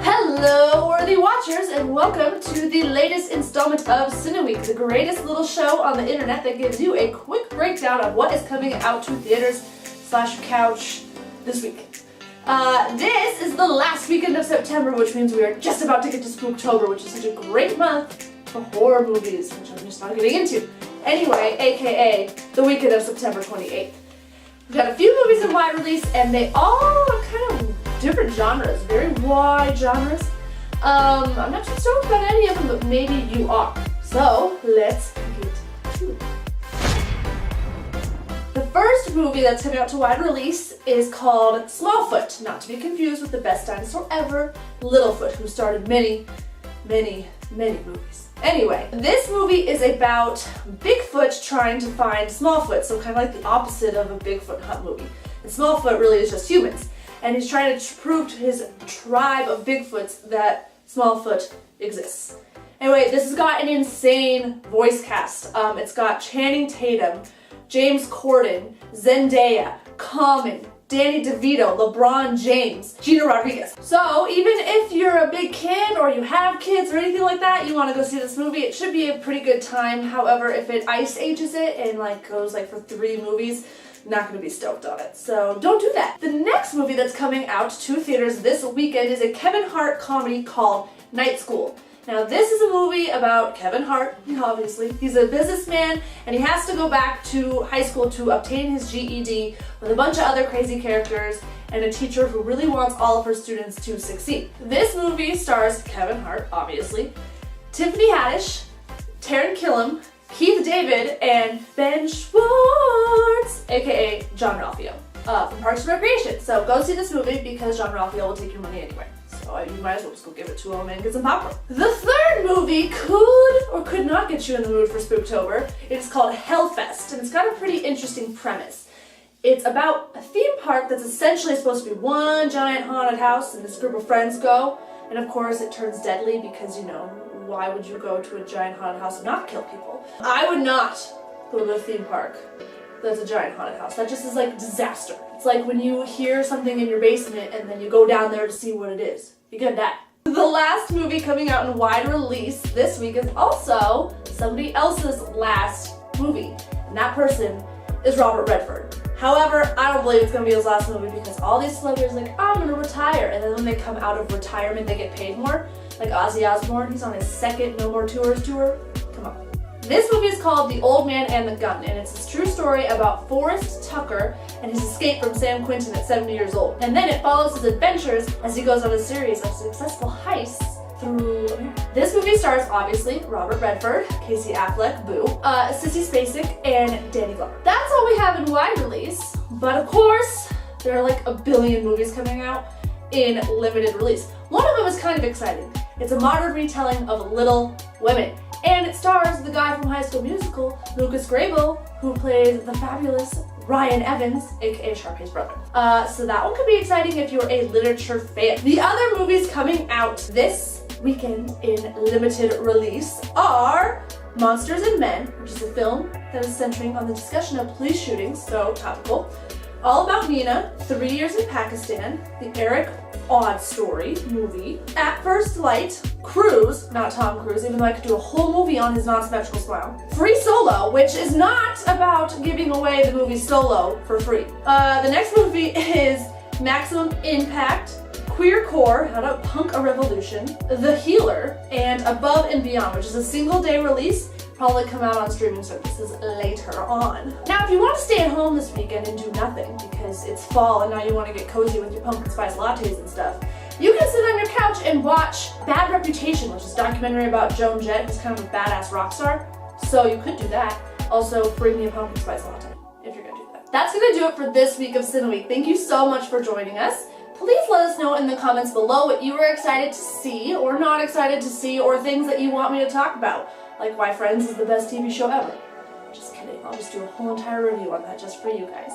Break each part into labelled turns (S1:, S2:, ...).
S1: Hello, worthy watchers, and welcome to the latest installment of CineWeek, the greatest little show on the internet that gives you a quick breakdown of what is coming out to theaters / couch this week. This is the last weekend of September, which means we are just about to get to Spooktober, which is such a great month for horror movies, which I'm just not getting into. Anyway, aka the weekend of September 28th. We've got a few movies in wide release, and they all are kind of different genres, very wide genres. I'm not too stoked about any of them, but maybe you are. So, let's get to it. The first movie that's coming out to wide release is called Smallfoot, not to be confused with the best dinosaur ever, Littlefoot, who starred many movies. Anyway, this movie is about Bigfoot trying to find Smallfoot, so kind of like the opposite of a Bigfoot hunt movie. And Smallfoot really is just humans. And he's trying to prove to his tribe of Bigfoots that Smallfoot exists. Anyway, this has got an insane voice cast. It's got Channing Tatum, James Corden, Zendaya, Common, Danny DeVito, LeBron James, Gina Rodriguez. So even if you're a big kid or you have kids or anything like that, you want to go see this movie, it should be a pretty good time. However, if it ice ages it and goes for 3 movies, not going to be stoked on it. So don't do that. The next movie that's coming out to theaters this weekend is a Kevin Hart comedy called Night School. Now this is a movie about Kevin Hart, obviously. He's a businessman and he has to go back to high school to obtain his GED with a bunch of other crazy characters and a teacher who really wants all of her students to succeed. This movie stars Kevin Hart, obviously, Tiffany Haddish, Taron Killam, Keith David, and Ben Schwartz, aka John Ralphio, from Parks and Recreation. So go see this movie because John Ralphio will take your money anyway. So you might as well just go give it to him and get some popcorn. The third movie could or could not get you in the mood for Spooktober. It's called Hellfest, and it's got a pretty interesting premise. It's about a theme park that's essentially supposed to be one giant haunted house, and this group of friends go, and of course it turns deadly because, why would you go to a giant haunted house and not kill people? I would not go to a theme park that's a giant haunted house. That just is like disaster. It's like when you hear something in your basement and then you go down there to see what it is. You're gonna die. The last movie coming out in wide release this week is also somebody else's last movie, and that person is Robert Redford. However, I don't believe it's gonna be his last movie because all these celebrities are like, I'm gonna retire, and then when they come out of retirement they get paid more. Like Ozzy Osbourne, he's on his second No More Tours tour. Come on. This movie is called The Old Man and the Gun, and it's a true story about Forrest Tucker and his escape from San Quentin at 70 years old. And then it follows his adventures as he goes on a series of successful heists through America. This movie stars, obviously, Robert Redford, Casey Affleck, Boo, Sissy Spacek, and Danny Glover. That's all we have in wide release, but of course, there are a billion movies coming out in limited release. One of them is kind of exciting. It's a modern retelling of Little Women, and it stars the guy from High School Musical, Lucas Grabeel, who plays the fabulous Ryan Evans, aka Sharpay's brother. So that one could be exciting if you're a literature fan. The other movies coming out this weekend in limited release are Monsters and Men, which is a film that is centering on the discussion of police shootings, so topical. All About Nina, 3 Years in Pakistan, the Eric Odd Story movie, At First Light, Cruise, not Tom Cruise, even though I could do a whole movie on his non-symmetrical smile, Free Solo, which is not about giving away the movie Solo for free. The next movie is Maximum Impact, Queer Core, How to Punk a Revolution, The Healer, and Above and Beyond, which is a single-day release. Probably come out on streaming services later on. Now, if you want to stay at home this weekend and do nothing because it's fall and now you want to get cozy with your pumpkin spice lattes and stuff, you can sit on your couch and watch Bad Reputation, which is a documentary about Joan Jett, who's kind of a badass rock star. So you could do that. Also, bring me a pumpkin spice latte if you're gonna do that. That's gonna do it for this week of CineWeek. Thank you so much for joining us. Please let us know in the comments below what you were excited to see or not excited to see, or things that you want me to talk about. Like why Friends is the best TV show ever. Just kidding, I'll just do a whole entire review on that just for you guys.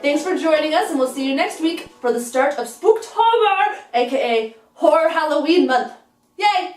S1: Thanks for joining us, and we'll see you next week for the start of Spooktober, aka Horror Halloween Month. Yay!